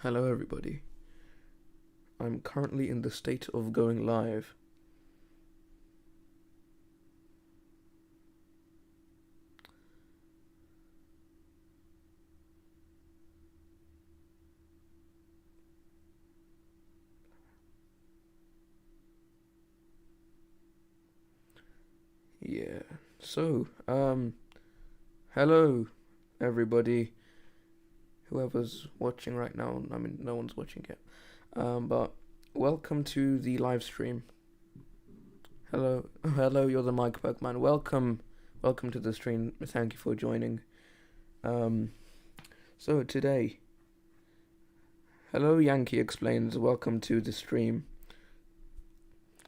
Hello, everybody. I'm currently in the state of going live. Yeah. So, hello, everybody. Whoever's watching right now. I mean, no one's watching yet. But welcome to the live stream. Hello, hello. You're the Mike Bergman. Welcome to the stream. Thank you for joining. So today, hello, Yankee explains. Welcome to the stream.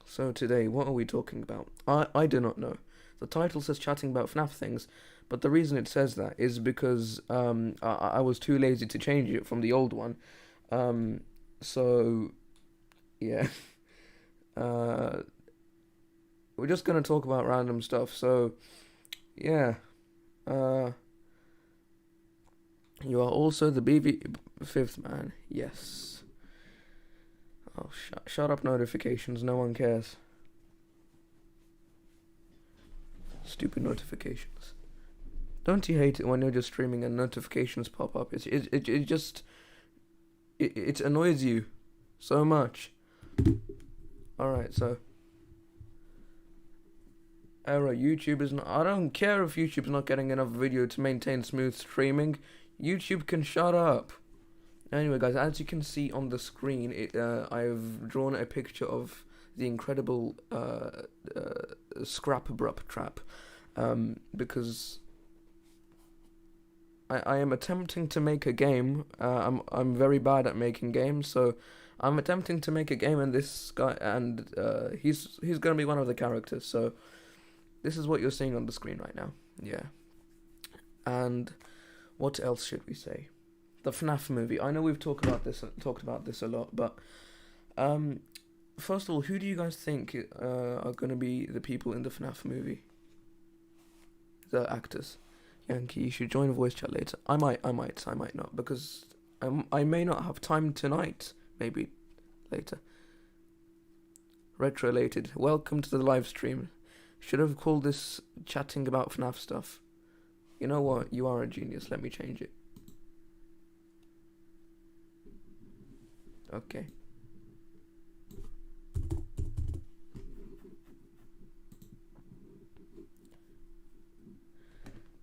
So today, what are we talking about? I do not know. The title says chatting about FNAF things, but the reason it says that is because I was too lazy to change it from the old one. So, yeah. We're just going to talk about random stuff. So, yeah. You are also the fifth man. Yes. Oh, shut up notifications. No one cares. Stupid notifications. Don't you hate it when you're just streaming and notifications pop up? It annoys you so much. Alright, so error, YouTube is not. I don't care if YouTube's not getting enough video to maintain smooth streaming. YouTube can shut up. Anyway, guys, as you can see on the screen, I've drawn a picture of the incredible scrap-abrupt trap, because I am attempting to make a game. I'm very bad at making games, so I'm attempting to make a game, and this guy, and he's gonna be one of the characters. So this is what you're seeing on the screen right now. Yeah. And what else should we say? The FNAF movie. I know we've talked about this a lot, but first of all, who do you guys think are going to be the people in the FNAF movie? The actors. Yankee, you should join voice chat later. I might not, because I may not have time tonight. Maybe later. Retro-related. Welcome to the live stream. Should have called this chatting about FNAF stuff. You know what? You are a genius. Let me change it. Okay.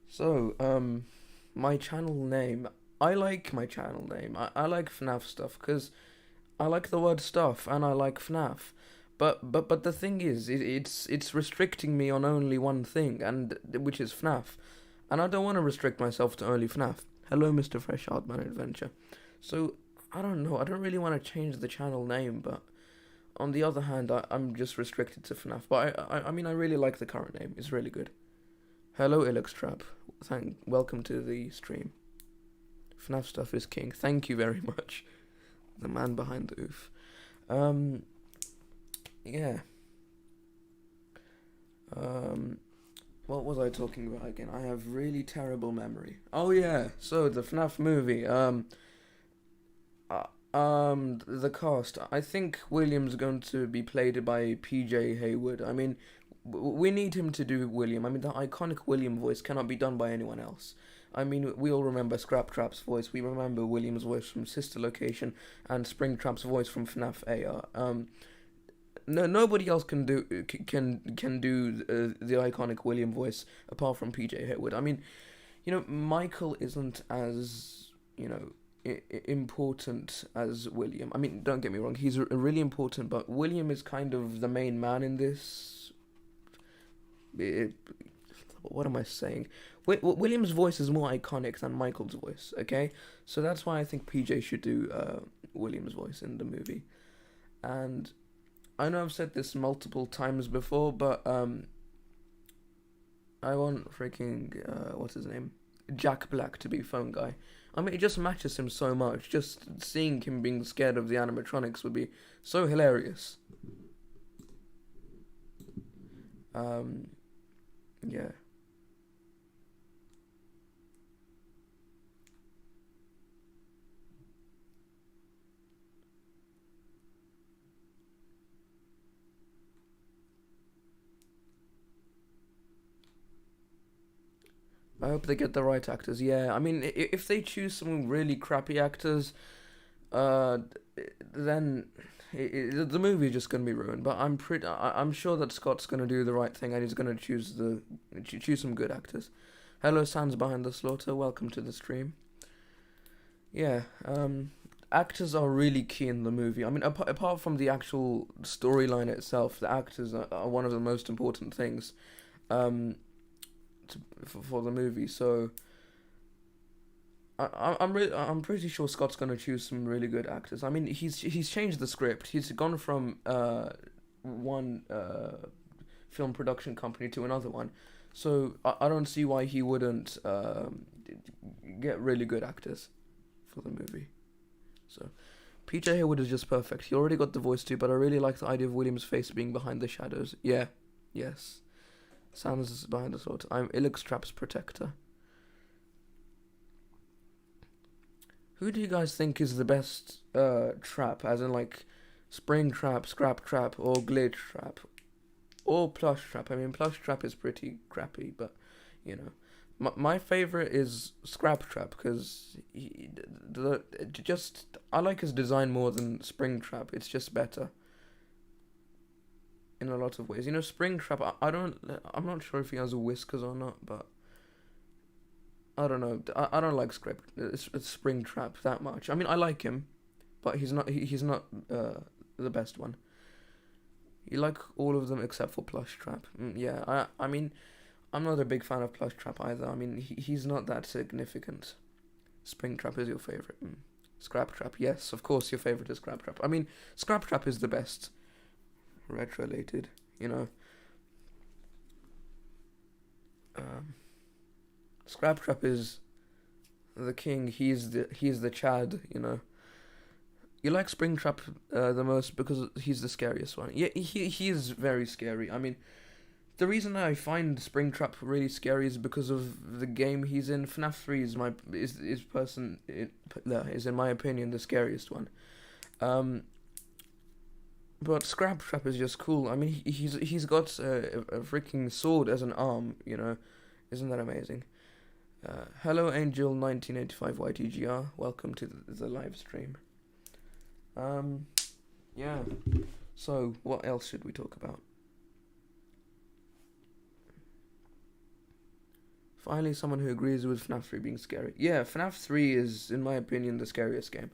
So, my channel name. I like my channel name. I like FNAF stuff because I like the word stuff and I like FNAF. But the thing is, it's restricting me on only one thing, and which is FNAF. And I don't want to restrict myself to only FNAF. Hello, Mr. Fresh Hardman Adventure. So, I don't know. I don't really want to change the channel name, but on the other hand, I'm just restricted to FNAF. But I mean, I really like the current name. It's really good. Hello, Illuxtrap. Welcome to the stream. FNAF stuff is king. Thank you very much. The man behind the oof. Yeah. What was I talking about again? I have really terrible memory. Oh yeah, so the FNAF movie. The cast. I think William's going to be played by PJ Hayward. I mean, we need him to do William. I mean, the iconic William voice cannot be done by anyone else. I mean, we all remember Scraptrap's voice. We remember William's voice from Sister Location and Springtrap's voice from FNAF AR. Nobody else can do the iconic William voice apart from PJ Hayward. I mean, Michael isn't as important as William. I mean, don't get me wrong, he's really important, but William is kind of the main man in this. What am I saying? William's voice is more iconic than Michael's voice. Okay, so that's why I think PJ should do William's voice in the movie. And I know I've said this multiple times before, but I want freaking what's his name, Jack Black, to be Phone Guy. I mean, it just matches him so much. Just seeing him being scared of the animatronics would be so hilarious. Yeah. I hope they get the right actors. Yeah, I mean, if they choose some really crappy actors, uh, then the movie is just gonna be ruined. But I'm sure that Scott's gonna do the right thing and he's gonna choose some good actors. Hello, Sans behind the slaughter. Welcome to the stream. Yeah, actors are really key in the movie. I mean, apart from the actual storyline itself, the actors are one of the most important things, um, for the movie. So I'm pretty sure Scott's gonna choose some really good actors. I mean, he's changed the script. He's gone from one film production company to another one. So I don't see why he wouldn't get really good actors for the movie. So PJ Hayward is just perfect. He already got the voice too, but I really like the idea of William's face being behind the shadows. Yeah, yes. Sans is behind the sword. I'm Illickstrap's protector. Who do you guys think is the best trap? As in, like, spring trap, scrap trap, or glitch trap, or plush trap? I mean, plush trap is pretty crappy, but you know, my favorite is scrap trap because I like his design more than spring trap. It's just better in a lot of ways. You know, spring trap. I'm not sure if he has whiskers or not, but I don't know. I don't like it's Springtrap that much. I mean, I like him, but he's not the best one. You like all of them except for Plushtrap. Yeah, I mean, I'm not a big fan of Plushtrap either. I mean, he's not that significant. Springtrap is your favorite. Scraptrap, yes, of course your favorite is Scraptrap. I mean, Scraptrap is the best. Red-related, you know. Scraptrap is the king. He's the Chad. You know. You like Springtrap the most because he's the scariest one. Yeah, he is very scary. I mean, the reason I find Springtrap really scary is because of the game he's in. FNAF 3 is in my opinion the scariest one. But Scraptrap is just cool. I mean, he's got a freaking sword as an arm. You know, isn't that amazing? Hello Angel 1985 YTGR, welcome to the live stream. Yeah, so what else should we talk about? Finally someone who agrees with FNAF 3 being scary. Yeah, FNAF 3 is, in my opinion, the scariest game.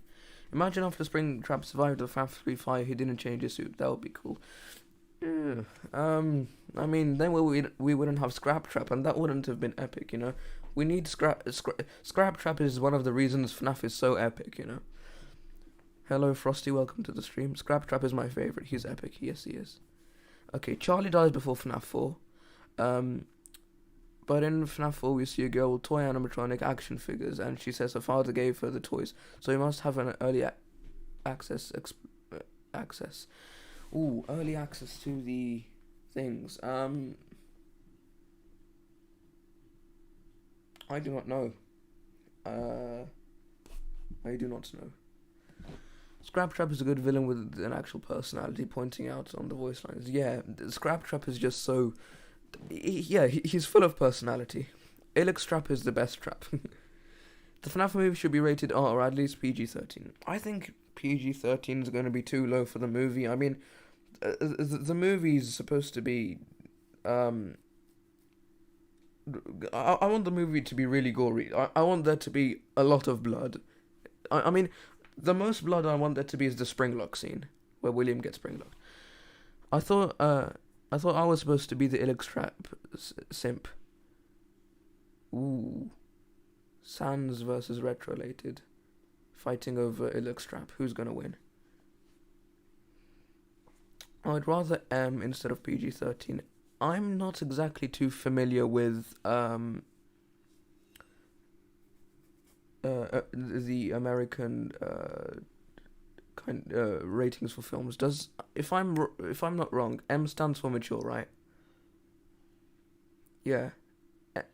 Imagine after Springtrap survived the FNAF 3 fire, he didn't change his suit. That would be cool. I mean, then we wouldn't have Scraptrap, and that wouldn't have been epic, you know. We need Scraptrap is one of the reasons FNAF is so epic, you know. Hello, Frosty, welcome to the stream. Scraptrap is my favorite. He's epic. Yes, he is. Okay, Charlie dies before FNAF 4. But in FNAF 4, we see a girl with toy animatronic action figures, and she says her father gave her the toys, so he must have an early access. Ooh, early access to the things. I do not know. I do not know. Scraptrap is a good villain with an actual personality, pointing out on the voice lines. Yeah, Scraptrap is just so... he's full of personality. Illickstrap is the best trap. The FNAF movie should be rated R, or at least PG-13. I think PG-13 is going to be too low for the movie. I mean, the movie is supposed to be... I want the movie to be really gory. I want there to be a lot of blood. I mean, the most blood I want there to be is the Springlock scene, where William gets Springlocked. I thought I was supposed to be the Illickstrap simp. Ooh. Sans versus Retrolated. Fighting over Illickstrap. Who's gonna win? I'd rather M instead of PG-13. I'm not exactly too familiar with the American ratings for films. If I'm not wrong, M stands for mature, right? Yeah,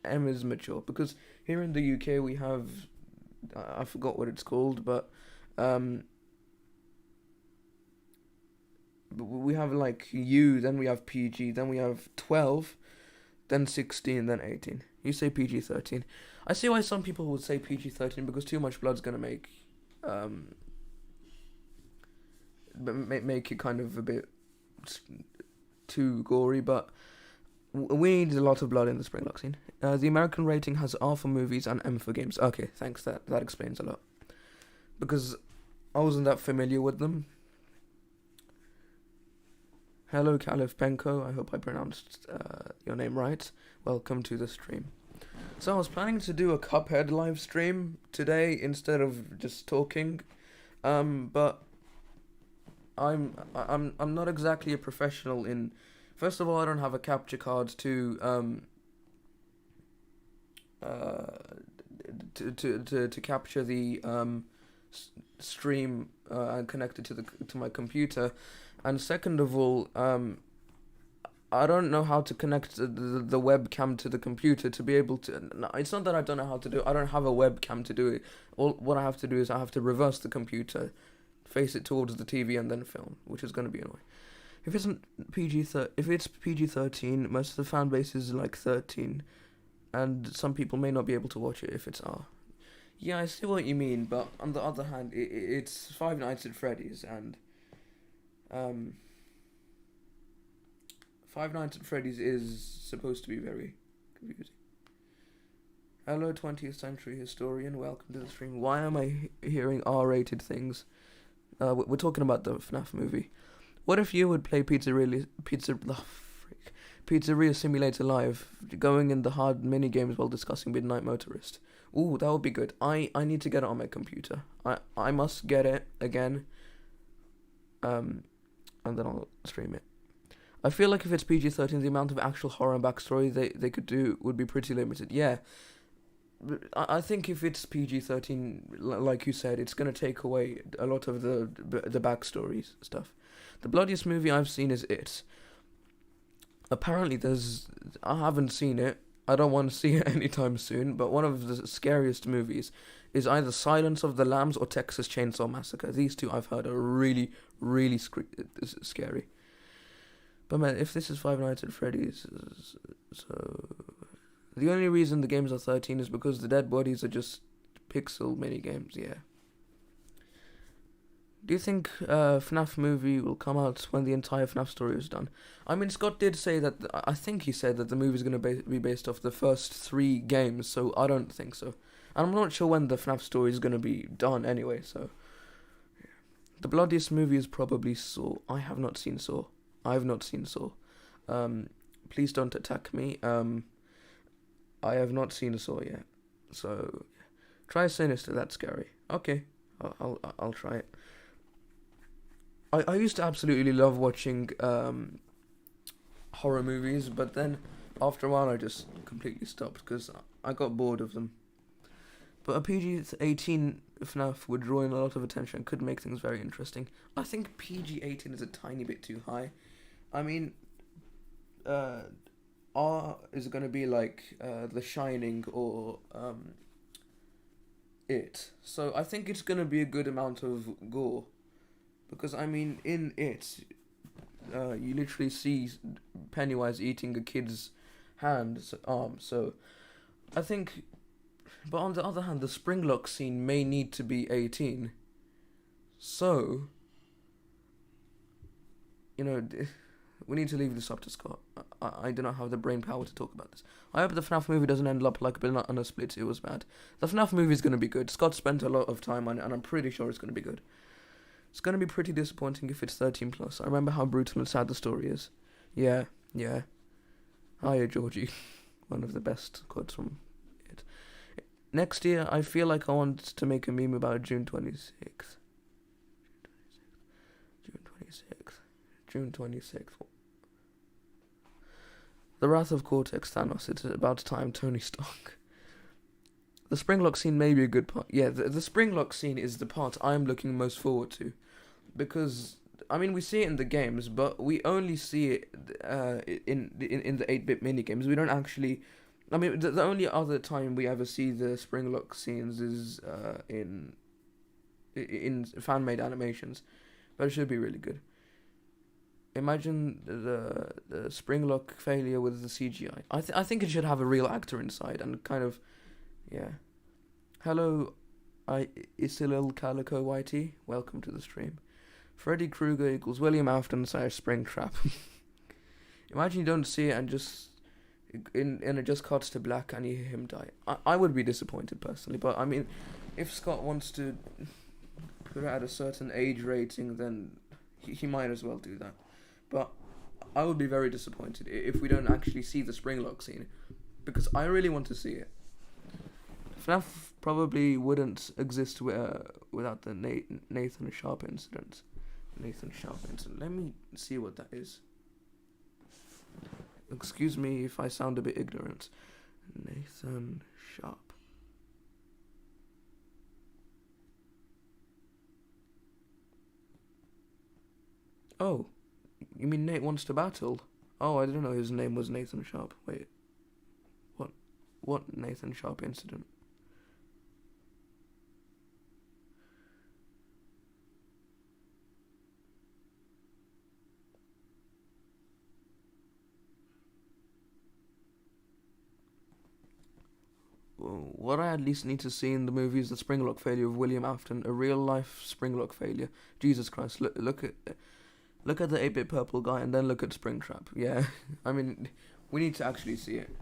M is mature, because here in the UK we have I forgot what it's called, but we have like U, then we have PG, then we have 12, then 16, then 18. You say PG-13. I see why some people would say PG-13 because too much blood's gonna make make it kind of a bit too gory, but we need a lot of blood in the Springlock scene. The American rating has R for movies and M for games. Okay, thanks. That explains a lot. Because I wasn't that familiar with them. Hello, Caliph Penko. I hope I pronounced your name right. Welcome to the stream. So I was planning to do a Cuphead live stream today instead of just talking, but I'm not exactly a professional in. First of all, I don't have a capture card to capture the stream and connect it to my computer, and second of all, I don't know how to connect the webcam to the computer to be able to. No, it's not that I don't know how to do it. I don't have a webcam to do it. What I have to do is I have to reverse the computer, face it towards the TV, and then film, which is going to be annoying. If it's PG-13, most of the fan base is like 13, and some people may not be able to watch it if it's R. Yeah, I see what you mean, but on the other hand, it's Five Nights at Freddy's, and Five Nights at Freddy's is supposed to be very confusing. Hello, 20th century historian. Welcome to the stream. Why am I hearing R-rated things? We're talking about the FNAF movie. What if you would play Pizzeria Simulator Live, going in the hard mini games while discussing Midnight Motorist? Ooh, that would be good. I need to get it on my computer. I must get it again. And then I'll stream it. I feel like if it's PG-13, the amount of actual horror and backstory they could do would be pretty limited. Yeah. I think if it's PG-13, like you said, it's going to take away a lot of the backstory stuff. The bloodiest movie I've seen is It. Apparently I haven't seen it. I don't want to see it anytime soon, but one of the scariest movies is either Silence of the Lambs or Texas Chainsaw Massacre. These two I've heard are really, really scary. But man, if this is Five Nights at Freddy's, so the only reason the games are 13 is because the dead bodies are just pixel mini games. Yeah. Do you think FNAF movie will come out when the entire FNAF story is done? I mean, Scott did say that. I think he said that the movie is going to be based off the first 3 games, so I don't think so. And I'm not sure when the FNAF story is going to be done anyway. So, yeah. The bloodiest movie is probably Saw. I have not seen Saw. Please don't attack me. I have not seen Saw yet. So, try Sinister. That's scary. Okay, I'll try it. I used to absolutely love watching horror movies, but then after a while I just completely stopped because I got bored of them. But a PG-18 FNAF would draw in a lot of attention and could make things very interesting. I think PG-18 is a tiny bit too high. I mean, R is going to be like The Shining or It. So I think it's going to be a good amount of gore. Because, I mean, in It, you literally see Pennywise eating a kid's arm. So I think... But on the other hand, the Springlock scene may need to be 18. So, you know, we need to leave this up to Scott. I do not have the brain power to talk about this. I hope the FNAF movie doesn't end up like Banana on a Split. It was bad. The FNAF movie is going to be good. Scott spent a lot of time on it, and I'm pretty sure it's going to be good. It's going to be pretty disappointing if it's 13 plus. I remember how brutal and sad the story is. Yeah. Hiya, Georgie. One of the best quotes from it. Next year, I feel like I want to make a meme about June 26th. June 26th. The Wrath of Cortex Thanos. It's about time, Tony Stark. The Springlock scene may be a good part. Yeah, the Springlock scene is the part I'm looking most forward to. Because, I mean, we see it in the games, but we only see it in the 8-bit minigames. We don't actually... I mean, the only other time we ever see the Springlock scenes is in fan-made animations. But it should be really good. imagine the Springlock failure with the CGI. I think it should have a real actor inside and kind of, yeah. Hello, Isilil Calico YT. Welcome to the stream. Freddy Krueger equals William Afton / Springtrap. Imagine you don't see it and just and it just cuts to black and you hear him die. I would be disappointed personally, but I mean, if Scott wants to put it at a certain age rating, then he might as well do that. But I would be very disappointed if we don't actually see the Springlock scene, because I really want to see it. FNAF probably wouldn't exist without the Nathan Sharp incident. Let me see what that is. Excuse me if I sound a bit ignorant. Nathan Sharp. Oh, you mean Nate Wants to Battle? Oh, I didn't know his name was Nathan Sharp. Wait. What Nathan Sharp incident? What I at least need to see in the movie is the Springlock failure of William Afton, a real life Springlock failure. Jesus Christ! Look at the 8-bit purple guy, and then look at Springtrap. Yeah, I mean, we need to actually see it.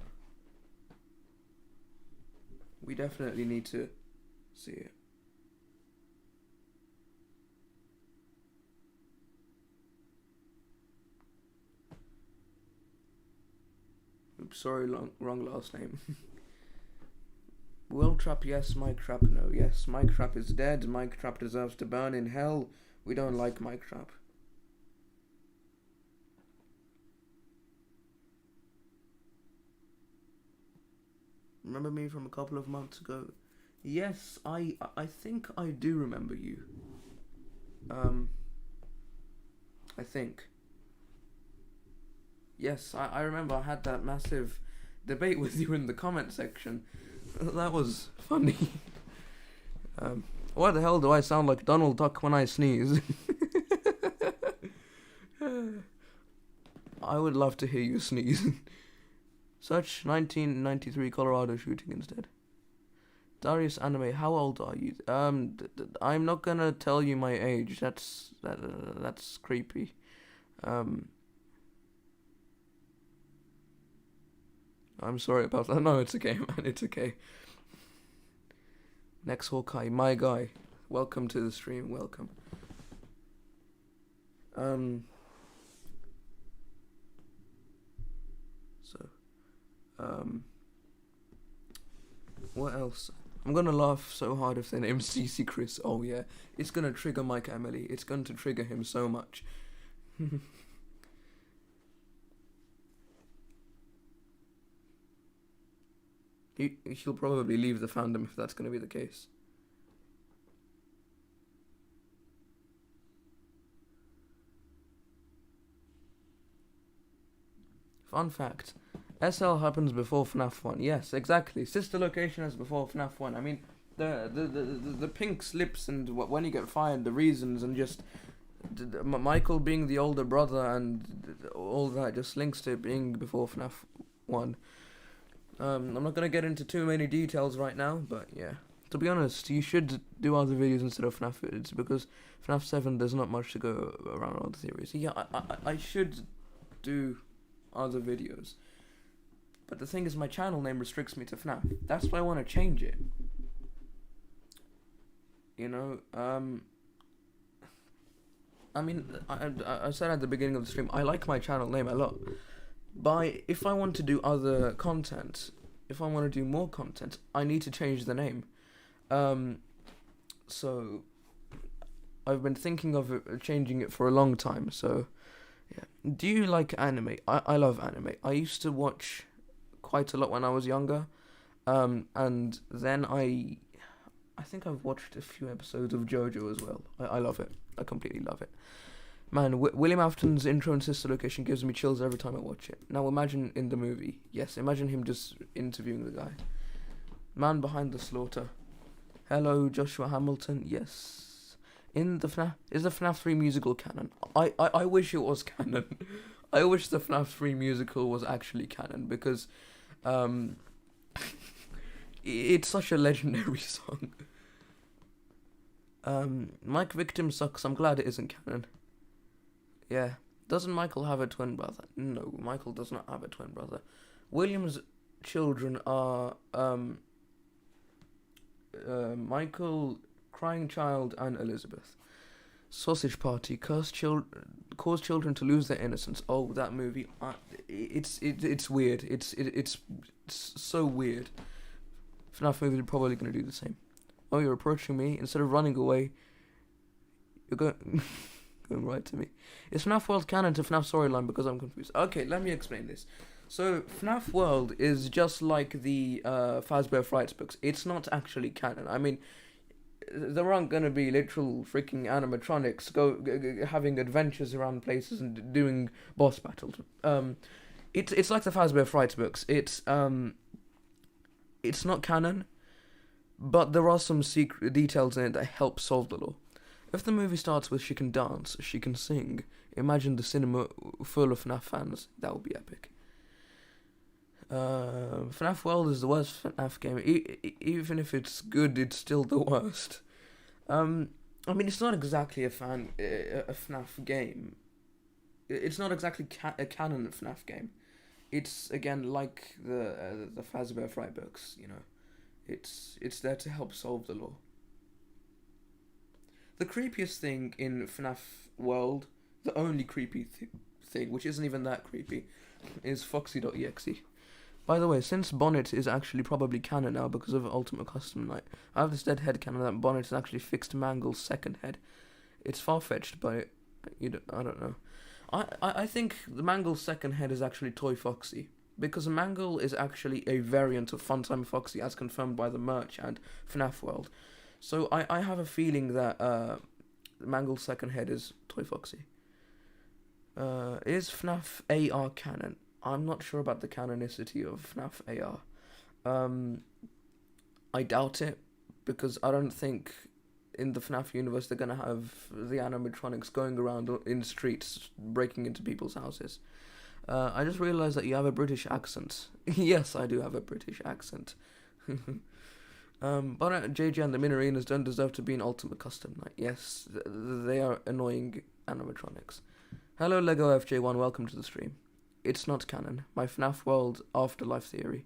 We definitely need to see it. Oops, sorry, wrong last name. Will Trap, yes. Mike Trap, no. Yes, Mike Trap is dead. Mike Trap deserves to burn in hell. We don't like Mike Trap. Remember me from a couple of months ago? Yes, I think I do remember you. I think. Yes, I remember I had that massive debate with you in the comment section. That was funny. Why the hell do I sound like Donald Duck when I sneeze? I would love to hear you sneeze. Search 1993 Colorado shooting instead. Darius Anime, how old are you? I'm not gonna tell you my age. That's creepy. I'm sorry about that. No, it's okay, man. It's okay. Next Hawkeye, my guy. Welcome to the stream. Welcome. What else? I'm gonna laugh so hard if they name CC Chris. Oh yeah, it's gonna trigger Mike Emily. It's going to trigger him so much. He'll probably leave the fandom if that's gonna be the case. Fun fact. SL happens before FNAF 1. Yes, exactly. Sister location as before FNAF 1. I mean, the pink slips and when you get fired, the reasons, and just Michael being the older brother and all that just links to it being before FNAF 1. I'm not going to get into too many details right now, but yeah. To be honest, you should do other videos instead of FNAF vids, because FNAF 7, there's not much to go around on the theories. So yeah, I should do other videos. But the thing is, my channel name restricts me to FNAF. That's why I want to change it. You know, I mean, I said at the beginning of the stream, I like my channel name a lot. But if I want to do other content, if I want to do more content, I need to change the name. So I've been thinking of changing it for a long time. So yeah. Do you like anime? I love anime. I used to watch quite a lot when I was younger, and then I think I've watched a few episodes of JoJo as well. I love it. I completely love it. Man, William Afton's intro and sister location gives me chills every time I watch it. Now imagine in the movie. Yes, imagine him just interviewing the guy. Man behind the slaughter. Hello, Joshua Hamilton. Yes. In the FNAF, is the FNAF 3 musical canon? I wish it was canon. I wish the FNAF 3 musical was actually canon, because um, it's such a legendary song. Mike Victim sucks. I'm glad it isn't canon. Yeah. Doesn't Michael have a twin brother? No, Michael does not have a twin brother. William's children are Michael, Crying Child, and Elizabeth. Sausage Party cause children to lose their innocence. Oh, that movie. It's weird. It's so weird. FNAF movie are probably gonna do the same. Oh, you're approaching me. Instead of running away, you're going going right to me. Is FNAF World canon to FNAF storyline? Because I'm confused. Okay, let me explain this. So, FNAF World is just like the Fazbear Frights books. It's not actually canon. I mean, there aren't going to be literal freaking animatronics having adventures around places and doing boss battles. It's like the Fazbear Frights books. It's not canon, but there are some secret details in it that help solve the lore. If the movie starts with she can dance, she can sing, imagine the cinema full of FNAF fans. That would be epic. FNAF World is the worst FNAF game. Even if it's good, it's still the worst. I mean, it's not exactly a FNAF game. It's not exactly a canon FNAF game. It's, again, like the Fazbear Fright books, you know. It's there to help solve the lore. The creepiest thing in FNAF World, the only creepy thing, which isn't even that creepy, is Foxy.exe. By the way, since Bonnet is actually probably canon now because of Ultimate Custom Night, I have this dead head canon that Bonnet has actually fixed Mangle's second head. It's far-fetched, but I don't know. I think the Mangle's second head is actually Toy Foxy, because Mangle is actually a variant of Funtime Foxy as confirmed by the merch and FNAF World. So I have a feeling that Mangle's second head is Toy Foxy. Is FNAF AR canon? I'm not sure about the canonicity of FNAF AR. I doubt it, because I don't think in the FNAF universe they're gonna have the animatronics going around in the streets breaking into people's houses. I just realised that you have a British accent. Yes, I do have a British accent. But JJ and the Minarinas don't deserve to be in Ultimate Custom Night. Yes, they are annoying animatronics. Hello Lego FJ1, welcome to the stream. It's not canon. My FNAF World Afterlife theory.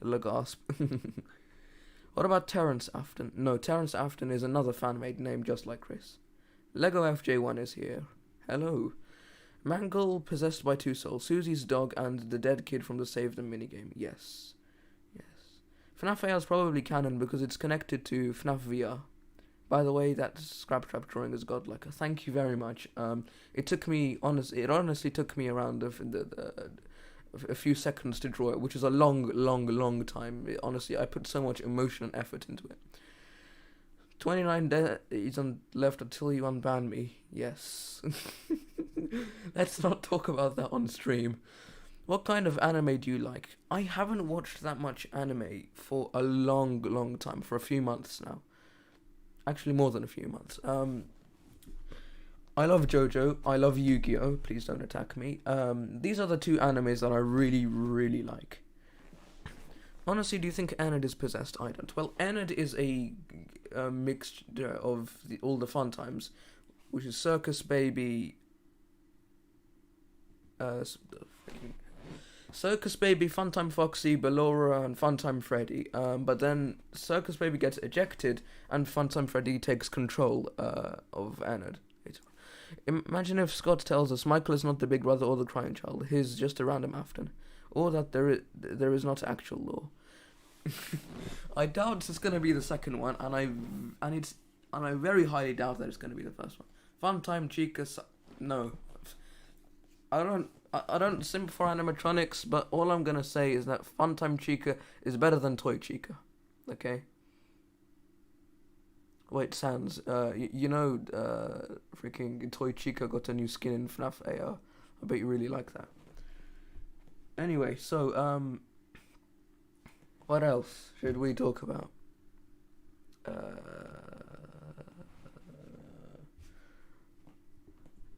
Legasp. What about Terrence Afton? No, Terrence Afton is another fan-made name just like Chris. Lego FJ1 is here. Hello. Mangle possessed by two souls. Susie's dog and the dead kid from the Save Them minigame. Yes. FNAF AR is probably canon because it's connected to FNAF VR. By the way, that Scrap Trap drawing is godlike. Thank you very much. It honestly took me around a few seconds to draw it, which is a long time. Honestly, I put so much emotion and effort into it. 29 days left until you unban me. Yes. Let's not talk about that on stream. What kind of anime do you like? I haven't watched that much anime for a long time, for a few months now. Actually, more than a few months. I love JoJo. I love Yu-Gi-Oh! Please don't attack me. These are the two animes that I really like. Honestly, do you think Enid is possessed? I don't. Well, Enid is a mixture of all the fun times, which is Circus Baby, Circus Baby, Funtime Foxy, Ballora, and Funtime Freddy. But then Circus Baby gets ejected, and Funtime Freddy takes control of Enid. Imagine if Scott tells us Michael is not the big brother or the crying child. He's just a random Afton, or that there is not actual law. I doubt it's gonna be the second one, and I very highly doubt that it's gonna be the first one. Funtime Chica, no, I don't simp for animatronics, but all I'm gonna say is that Funtime Chica is better than Toy Chica. Okay. Wait, Sans, freaking Toy Chica got a new skin in FNAF AR. I bet you really like that. Anyway, so, what else should we talk about?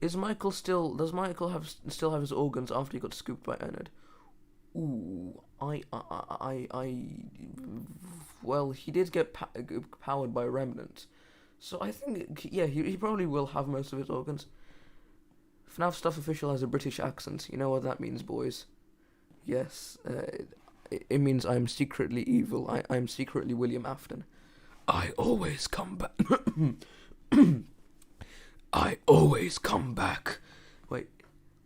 Is Michael still? Does Michael still have his organs after he got scooped by Ernest? Ooh, well, he did get powered by a remnant, so I think yeah, he probably will have most of his organs. FNAF Stuff Official has a British accent. You know what that means, boys? Yes, it means I'm secretly evil. I'm secretly William Afton. I always come back. I always come back. Wait,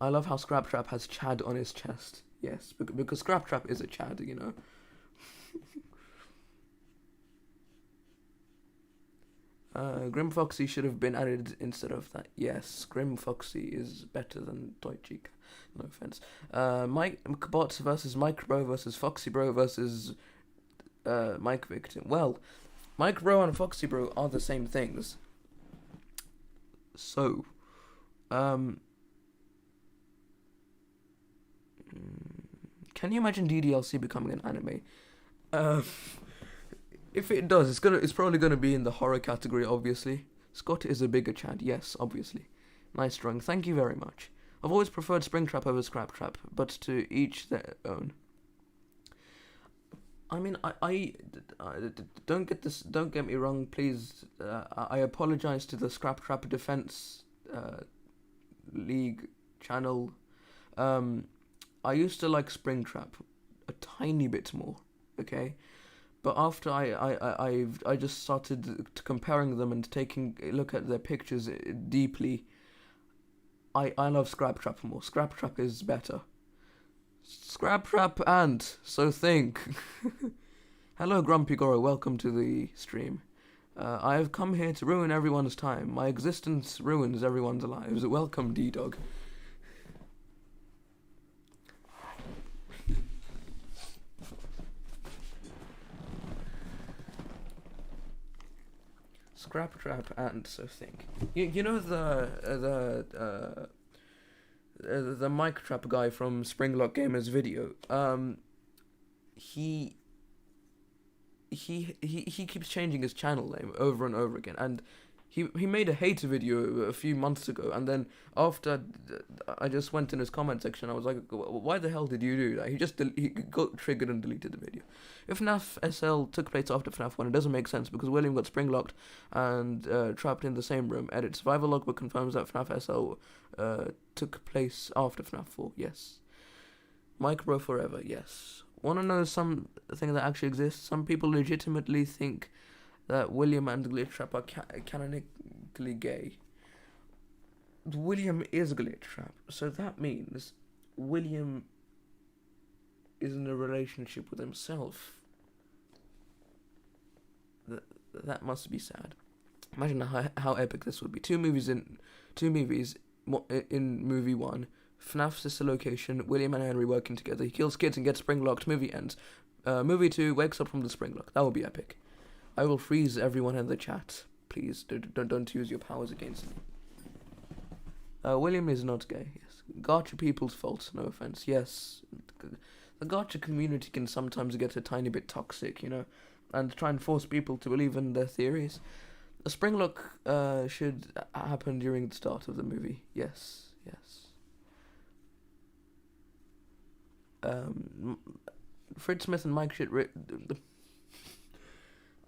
I love how Scraptrap has Chad on his chest. Yes, because Scraptrap is a Chad, you know. Grim Foxy should have been added instead of that. Yes, Grim Foxy is better than Toy Chica. No offense. Mike Bots versus Mike Bro versus Foxy Bro versus Mike Victim. Well, Mike Bro and Foxy Bro are the same things. So, can you imagine DDLC becoming an anime? If it does, it's probably gonna be in the horror category, obviously. Scott is a bigger Chad, yes, obviously. Nice drawing, thank you very much. I've always preferred Springtrap over Scraptrap, but to each their own. I mean, I don't get me wrong, please. I apologize to the Scraptrap Defense League channel. I used to like Springtrap a tiny bit more, okay? But after I just started comparing them and taking a look at their pictures deeply, I love Scraptrap more. Scraptrap is better. Scraptrap and so think. Hello Grumpy Goro, welcome to the stream. I have come here to ruin everyone's time. My existence ruins everyone's lives. Welcome, D-Dog. Scraptrap and so think. You know the mic trap guy from Springlock Gamers video. He keeps changing his channel name over and over again, and he made a hater video a few months ago, and then after I just went in his comment section, I was like, why the hell did you do that? He got triggered and deleted the video. If FNAF SL took place after FNAF 1, it doesn't make sense because William got spring locked and trapped in the same room. Edit survival logbook confirms that FNAF SL took place after FNAF 4. Yes. Micro forever. Yes. Want to know something that actually exists? Some people legitimately think that William and Glitchtrap are canonically gay. William is Glitchtrap, so that means William is in a relationship with himself. That must be sad. Imagine how epic this would be. Two movies in movie one. FNAF sister location, William and Henry working together. He kills kids and gets spring locked. Movie ends. Movie 2 wakes up from the spring lock. That would be epic. I will freeze everyone in the chat. Please don't use your powers against me. William is not gay. Yes, gacha people's fault. No offense. Yes, the gacha community can sometimes get a tiny bit toxic, you know, and try and force people to believe in their theories. A spring lock should happen during the start of the movie. Yes. Fritz Smith and Mike shit.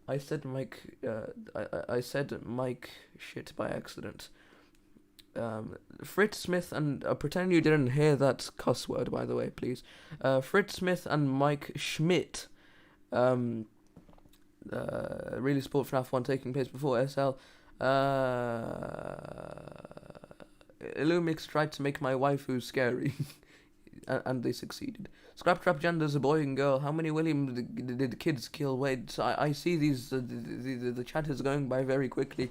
I said Mike. I said Mike shit by accident. Fritz Smith and pretend you didn't hear that cuss word, by the way, please. Fritz Smith and Mike Schmidt. Really support FNAF 1 taking place before SL. Illumix tried to make my waifu scary. And they succeeded. Scraptrap genders a boy and girl. How many William did kids kill? Wait, so I see these. The chat is going by very quickly.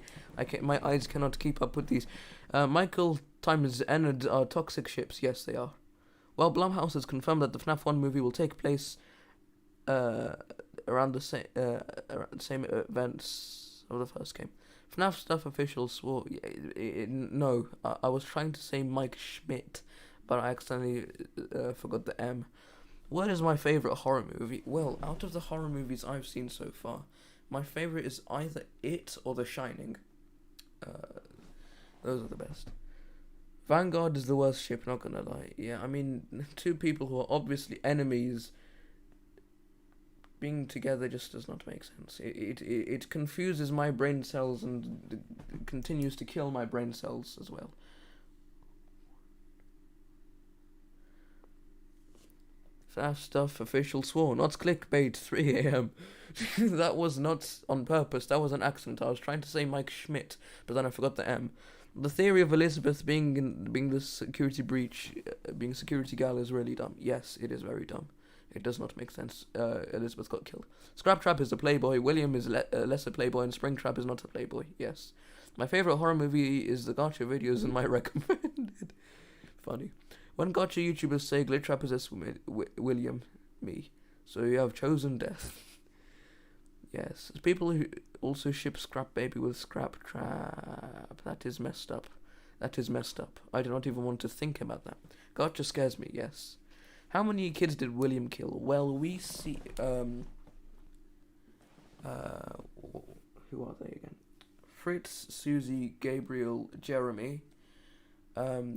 My eyes cannot keep up with these. Michael times Ennard are toxic ships. Yes, they are. Well, Blumhouse has confirmed that the FNAF 1 movie will take place around the same events of the first game. FNAF Stuff Official swore. No, I was trying to say Mike Schmidt, but I accidentally forgot the M. What is my favourite horror movie? Well, out of the horror movies I've seen so far, my favourite is either It or The Shining. Those are the best. Vanguard is the worst ship, not gonna lie. Yeah, I mean, two people who are obviously enemies being together just does not make sense. It confuses my brain cells and continues to kill my brain cells as well. Fast stuff, official sworn. Not clickbait, 3 a.m. That was not on purpose, that was an accident. I was trying to say Mike Schmidt, but then I forgot the M. The theory of Elizabeth being the security breach, being security gal is really dumb. Yes, it is very dumb. It does not make sense. Elizabeth got killed. Scraptrap is a playboy. William is lesser playboy, and Springtrap is not a playboy. Yes. My favorite horror movie is the Gotcha videos in my recommended. Funny. When Gotcha YouTubers say Glitchtrap possesses William, me. So you have chosen death. Yes. There's people who also ship Scrap Baby with Scrap Trap. That is messed up. That is messed up. I do not even want to think about that. Gotcha scares me, yes. How many kids did William kill? Well, we see, who are they again? Fritz, Susie, Gabriel, Jeremy,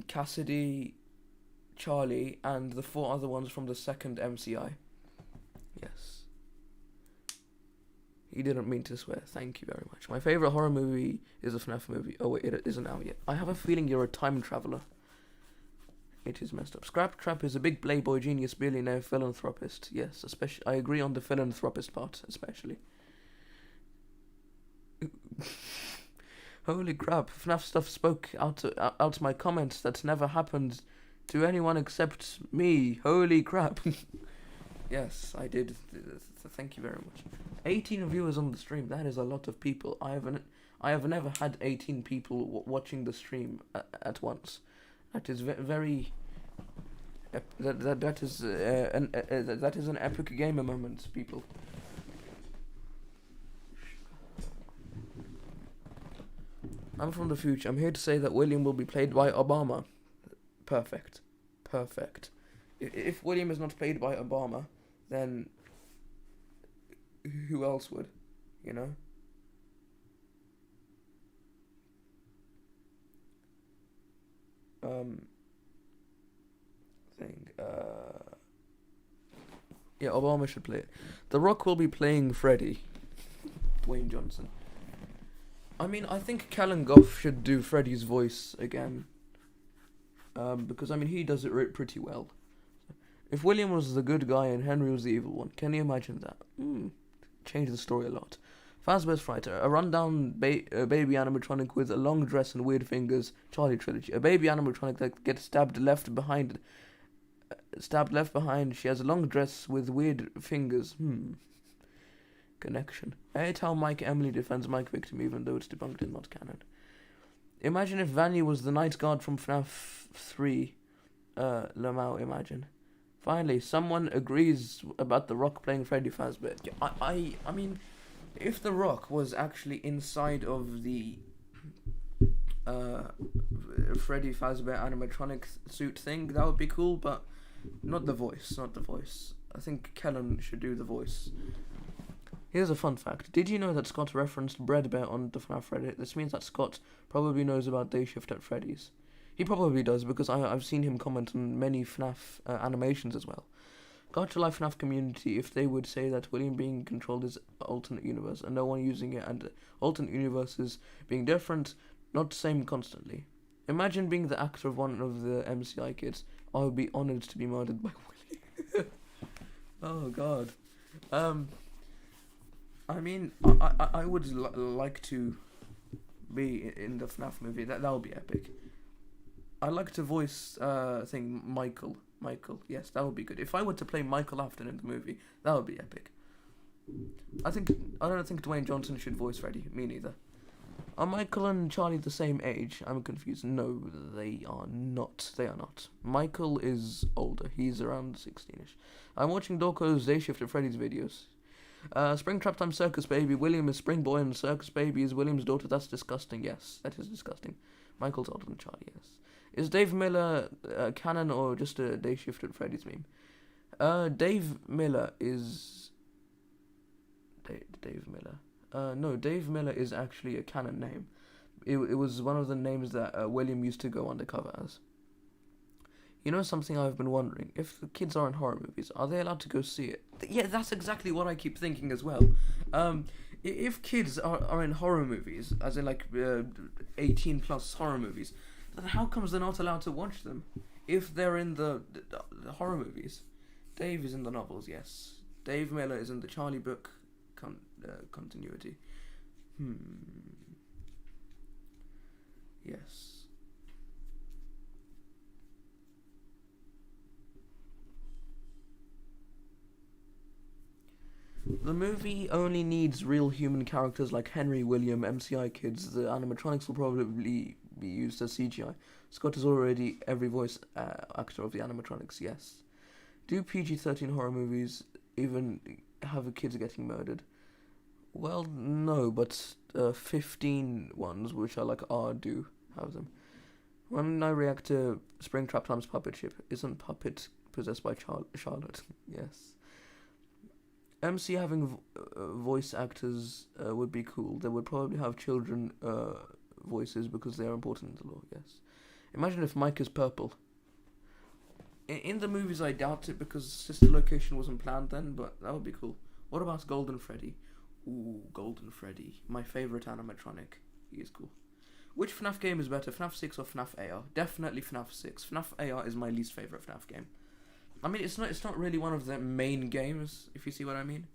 Cassidy, Charlie, and the 4 other ones from the second MCI. Yes. He didn't mean to swear. Thank you very much. My favorite horror movie is a FNAF movie. Oh wait, it isn't out yet. I have a feeling you're a time traveler. It is messed up. Scraptrap is a big playboy, genius, billionaire, philanthropist. Yes, especially. I agree on the philanthropist part, especially. Holy crap! FNAF stuff spoke out my comments. That's never happened to anyone except me. Holy crap! Yes, I did. Thank you very much. 18 viewers on the stream. That is a lot of people. I have never had 18 people watching the stream at once. That is very. That is an epic gamer moment, people. I'm from the future. I'm here to say that William will be played by Obama. Perfect. If William is not played by Obama, then who else would? You know. Yeah, Obama should play it. The Rock will be playing Freddy. Dwayne Johnson. I mean, I think Callan Goff should do Freddy's voice again. Because, I mean, he does it pretty well. If William was the good guy and Henry was the evil one, can you imagine that? Change the story a lot. Fazbear's Frighter, a rundown baby animatronic with a long dress and weird fingers, Charlie Trilogy. A baby animatronic that gets stabbed left behind. She has a long dress with weird fingers. Connection. I hate how Mike Emily defends Mike Victim even though it's debunked and not canon. Imagine if Vanny was the night guard from FNAF 3. Lamau, imagine. Finally, someone agrees about The Rock playing Freddy Fazbear. I mean, if The Rock was actually inside of the Freddy Fazbear animatronic suit thing, that would be cool, but not the voice. I think Kellen should do the voice. Here's a fun fact. Did you know that Scott referenced Breadbear on the FNAF Reddit? This means that Scott probably knows about Day Shift at Freddy's. He probably does, because I've seen him comment on many FNAF animations as well. Gotcha Life FNAF community, if they would say that William being controlled is alternate universe, and no one using it, and alternate universes being different, not the same constantly. Imagine being the actor of one of the MCI kids. I would be honoured to be murdered by William. Oh god. I mean, I would like to be in the FNAF movie. That would be epic. I'd like to voice Michael. Yes, that would be good. If I were to play Michael Afton in the movie, that would be epic. I don't think Dwayne Johnson should voice Freddy. Me neither. Are Michael and Charlie the same age? I'm confused. No, they are not. Michael is older. He's around 16ish. I'm watching Dorko's Day Shift at Freddy's videos. Springtrap Time Circus Baby. William is Spring Boy and Circus Baby is William's daughter. That's disgusting. Yes, that is disgusting. Michael's older than Charlie, yes. Is Dave Miller canon or just a Day Shift at Freddy's meme? Dave Miller is... Dave Miller. No, Dave Miller is actually a canon name. It was one of the names that William used to go undercover as. You know something I've been wondering? If the kids are in horror movies, are they allowed to go see it? Yeah, that's exactly what I keep thinking as well. If kids are in horror movies, as in like 18 plus horror movies, then how comes they're not allowed to watch them? If they're in the horror movies. Dave is in the novels, yes. Dave Miller is in the Charlie book continuity. Yes. The movie only needs real human characters like Henry, William, MCI kids. The animatronics will probably be used as CGI. Scott is already every voice actor of the animatronics, yes. Do PG-13 horror movies even have kids getting murdered? Well, no, but 15 ones, which are like R, do have them. When I react to Springtrap times Puppet Ship, isn't Puppet possessed by Charlotte? Yes. MC having voice actors would be cool. They would probably have children voices because they are important in the lore, yes. Imagine if Mike is purple. In the movies I doubt it because sister location wasn't planned then, but that would be cool. What about Golden Freddy? Ooh, Golden Freddy. My favourite animatronic. He is cool. Which FNAF game is better, FNAF 6 or FNAF AR? Definitely FNAF 6. FNAF AR is my least favourite FNAF game. I mean, it's not really one of the main games, if you see what I mean.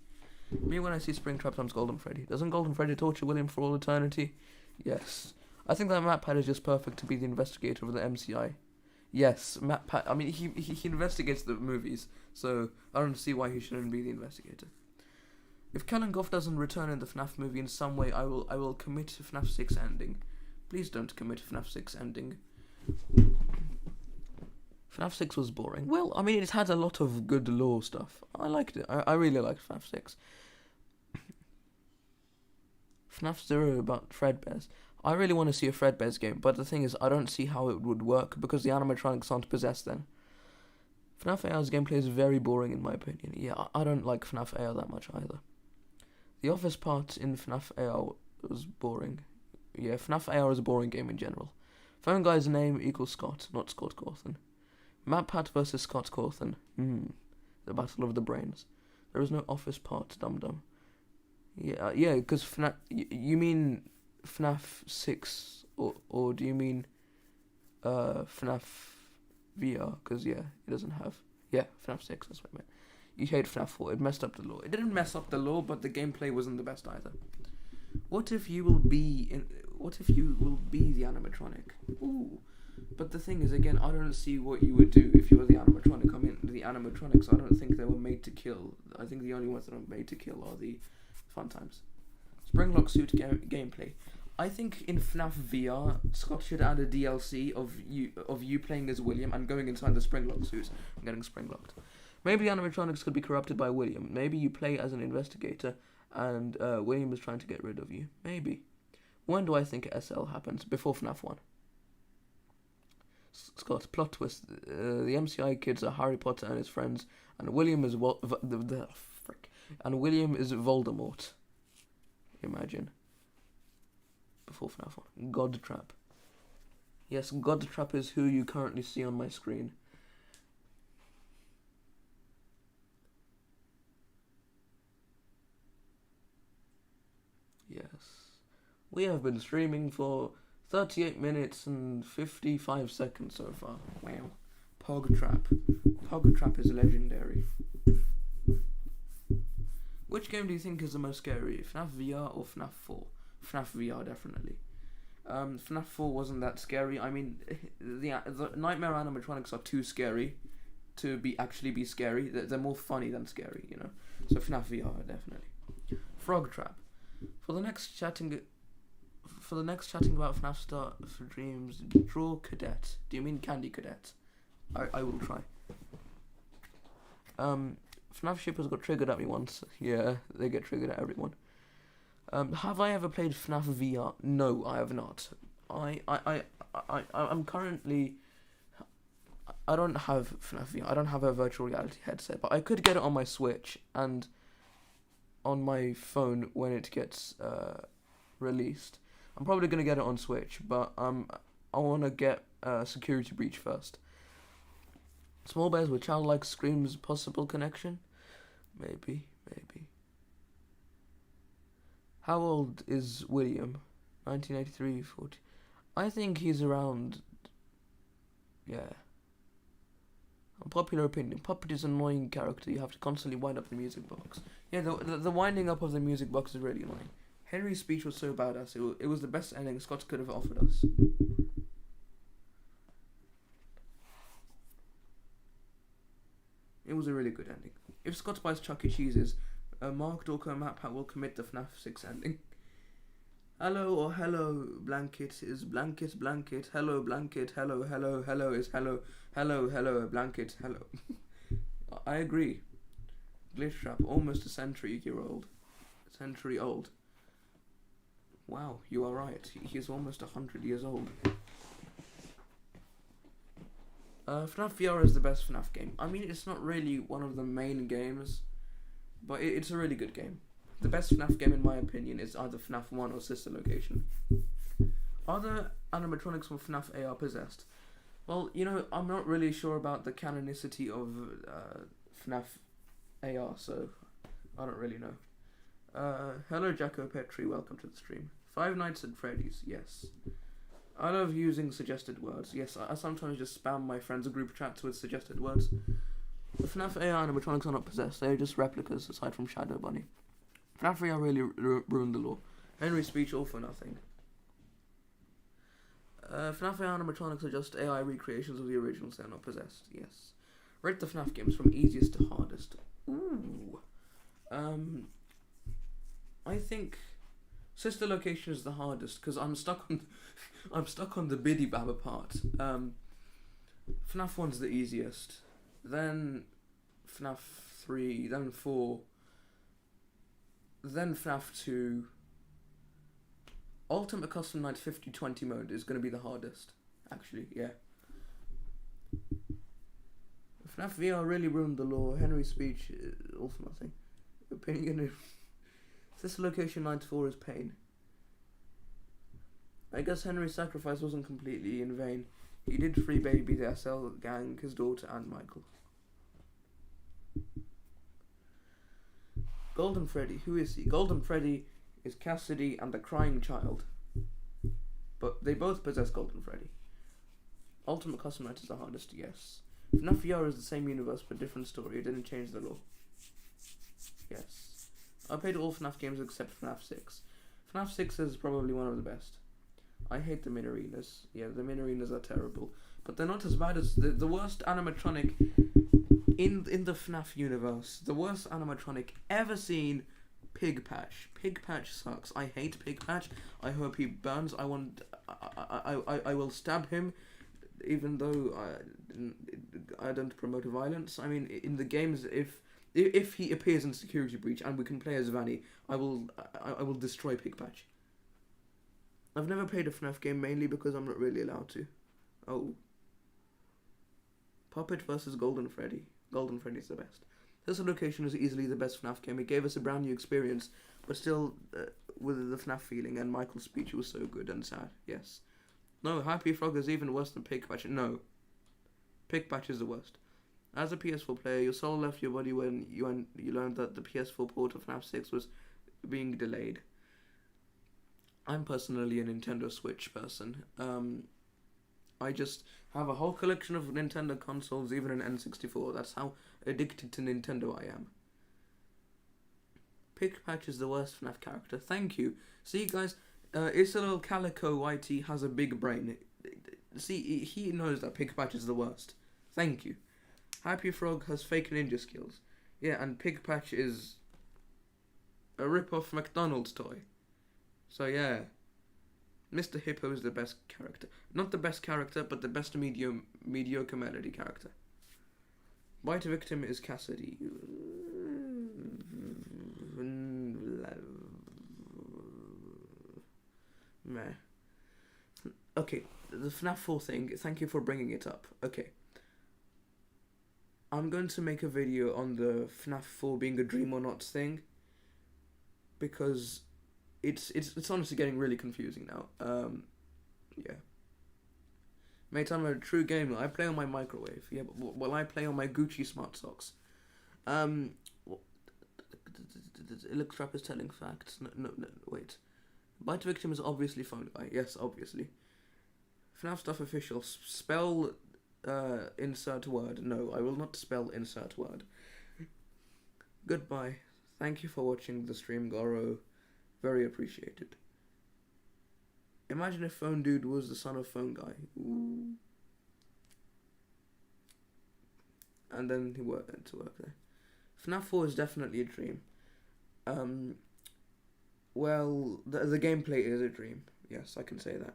Me, when I see Springtrap times Golden Freddy, doesn't Golden Freddy torture William for all eternity? Yes. I think that Matt Pat is just perfect to be the investigator of the MCI. Yes, Matt Pat. I mean, he investigates the movies, so I don't see why he shouldn't be the investigator. If Kellen Goff doesn't return in the FNAF movie in some way, I will commit to FNAF 6 ending. Please don't commit to FNAF 6 ending. FNAF 6 was boring. Well, I mean, it had a lot of good lore stuff. I liked it. I really liked FNAF 6. FNAF 0 about Fredbear's. I really want to see a Fredbear's game, but the thing is, I don't see how it would work because the animatronics aren't possessed then. FNAF AR's gameplay is very boring in my opinion. Yeah, I don't like FNAF AR that much either. The office part in FNAF AR was boring. Yeah, FNAF AR is a boring game in general. Phone guy's name equals Scott, not Scott Cawthon. Matt Pat versus Scott Cawthon. The battle of the brains. There is no office part, dum-dum. Yeah, because FNAF... You mean FNAF 6, or do you mean FNAF VR? Because, yeah, it doesn't have... Yeah, FNAF 6, that's what I meant. You hate FNAF 4, it messed up the lore. It didn't mess up the lore, but the gameplay wasn't the best either. What if you will be the animatronic? Ooh. But the thing is, again, I don't see what you would do if you were the animatronic. I mean, the animatronics, I don't think they were made to kill. I think the only ones that are made to kill are the fun times. Springlock suit gameplay. I think in FNAF VR, Scott should add a DLC of you playing as William and going inside the Springlock suit and getting springlocked. Maybe the animatronics could be corrupted by William. Maybe you play as an investigator and William is trying to get rid of you. Maybe. When do I think SL happens? Before FNAF 1. Scott, plot twist. The MCI kids are Harry Potter and his friends, and William is William is Voldemort. Imagine. Before FNAF 1. God Trap. Yes, God Trap is who you currently see on my screen. Yes. We have been streaming for 38 minutes and 55 seconds so far. Wow. Pog Trap. Pog Trap is legendary. Which game do you think is the most scary? FNAF VR or FNAF 4? FNAF VR, definitely. FNAF 4 wasn't that scary. I mean, the Nightmare animatronics are too scary to actually be scary. They're more funny than scary, you know. So FNAF VR, definitely. Frog Trap. For the next chatting about FNAF Star for Dreams, draw Cadet. Do you mean Candy Cadet? I will try. FNAF shippers got triggered at me once. Yeah, they get triggered at everyone. Have I ever played FNAF VR? No, I have not. I'm currently... I don't have FNAF VR. I don't have a virtual reality headset, but I could get it on my Switch and on my phone when it gets released. I'm probably going to get it on Switch, but I want to get Security Breach first. Small bears with childlike screams, possible connection? Maybe. How old is William? 1983, 40. I think he's around. Yeah. Unpopular opinion. Puppet is an annoying character. You have to constantly wind up the music box. Yeah, the winding up of the music box is really annoying. Henry's speech was so badass. It was the best ending Scott could have offered us. It was a really good ending. If Scott buys Chuck E. Cheese's, Mark Dorco Map will commit the FNAF 6 ending. Hello or hello blanket is blanket. Hello blanket. Hello is hello blanket. Hello. I agree. Glitch trap, almost a century old. Wow, you are right. He's almost 100 years old. FNAF VR is the best FNAF game. I mean, it's not really one of the main games, but it's a really good game. The best FNAF game, in my opinion, is either FNAF 1 or Sister Location. Are the animatronics from FNAF AR possessed? Well, I'm not really sure about the canonicity of FNAF AR, so I don't really know. Hello, Jacko Petri, welcome to the stream. Five Nights at Freddy's, yes. I love using suggested words. Yes, I sometimes just spam my friends' group chats with suggested words. The FNAF AI animatronics are not possessed, they are just replicas, aside from Shadow Bunny. FNAF AI really ruined the lore. Henry's speech all for nothing. FNAF AI animatronics are just AI recreations of the originals, they are not possessed, yes. Rate the FNAF games from easiest to hardest. Ooh. I think Sister Location is the hardest, because I'm stuck on the Biddy Baba part. FNAF 1's the easiest. Then FNAF 3, then 4, then FNAF 2. Ultimate Custom Night 50-20 mode is going to be the hardest, actually, yeah. FNAF VR really ruined the lore. Henry's speech, all for nothing. Opinion. Sister Location 94 is pain. I guess Henry's sacrifice wasn't completely in vain. He did free baby the SL gang, his daughter, and Michael. Golden Freddy, who is he? Golden Freddy is Cassidy and the Crying Child. But they both possess Golden Freddy. Ultimate Custom Night is the hardest, yes. FNAF VR is the same universe but different story. It didn't change the lore. Yes. I played all FNAF games except FNAF 6. FNAF 6 is probably one of the best. I hate the min-arenas. Yeah, the min-arenas are terrible. But they're not as bad as the worst animatronic in the FNAF universe. The worst animatronic ever seen, Pig Patch. Pig Patch sucks. I hate Pig Patch. I hope he burns. I will stab him, even though I don't promote violence. I mean, in the games, if he appears in Security Breach and we can play as Vanny, I will destroy Pig Patch. I've never played a FNAF game mainly because I'm not really allowed to. Oh. Puppet versus Golden Freddy. Golden Freddy's the best. This Location is easily the best FNAF game. It gave us a brand new experience, but still with the FNAF feeling, and Michael's speech was so good and sad. Yes. No, Happy Frog is even worse than Pig Patch. No. Pig Patch is the worst. As a PS4 player, your soul left your body when you learned that the PS4 port of FNAF 6 was being delayed. I'm personally a Nintendo Switch person. I just have a whole collection of Nintendo consoles, even an N64. That's how addicted to Nintendo I am. Pig Patch is the worst FNAF character. Thank you. See, guys, Isabel Calico Whitey has a big brain. See, he knows that Pig Patch is the worst. Thank you. Happy Frog has fake ninja skills. Yeah, and Pig Patch is a rip-off McDonald's toy. So yeah, Mr. Hippo is the best character. Not the best character, but the best mediocre melody character. Bite Victim is Cassidy. Meh. Okay, the FNAF 4 thing, thank you for bringing it up. Okay. I'm going to make a video on the FNAF 4 being a dream or not thing, because it's honestly getting really confusing now. Yeah. Mate, I'm a true gamer. I play on my microwave. Yeah, but well, I play on my Gucci smart socks. Um, Electrap is telling facts. No, wait. Bite victim is obviously phone guy. Yes, obviously. FNAF stuff official. Spell insert word. No, I will not spell insert word. Goodbye. Thank you for watching the stream, Goro. Very appreciated. Imagine if Phone Dude was the son of Phone Guy. Ooh. And then he went to work there. FNAF 4 is definitely a dream. Well, the gameplay is a dream. Yes, I can say that.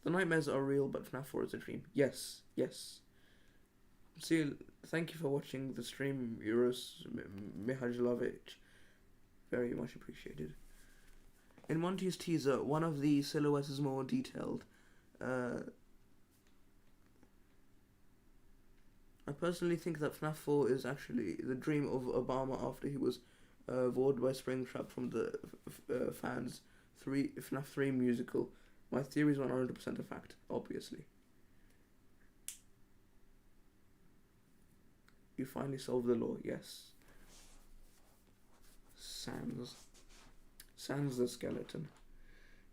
The nightmares are real, but FNAF 4 is a dream. Yes. See, thank you for watching the stream, Euros Mihajlovic. Very much appreciated. In Monty's teaser, one of the silhouettes is more detailed. I personally think that FNAF 4 is actually the dream of Obama after he was vowed by Springtrap from the fans. FNAF 3 musical. My theory is 100% a fact, obviously. You finally solved the law, yes. Sans the skeleton.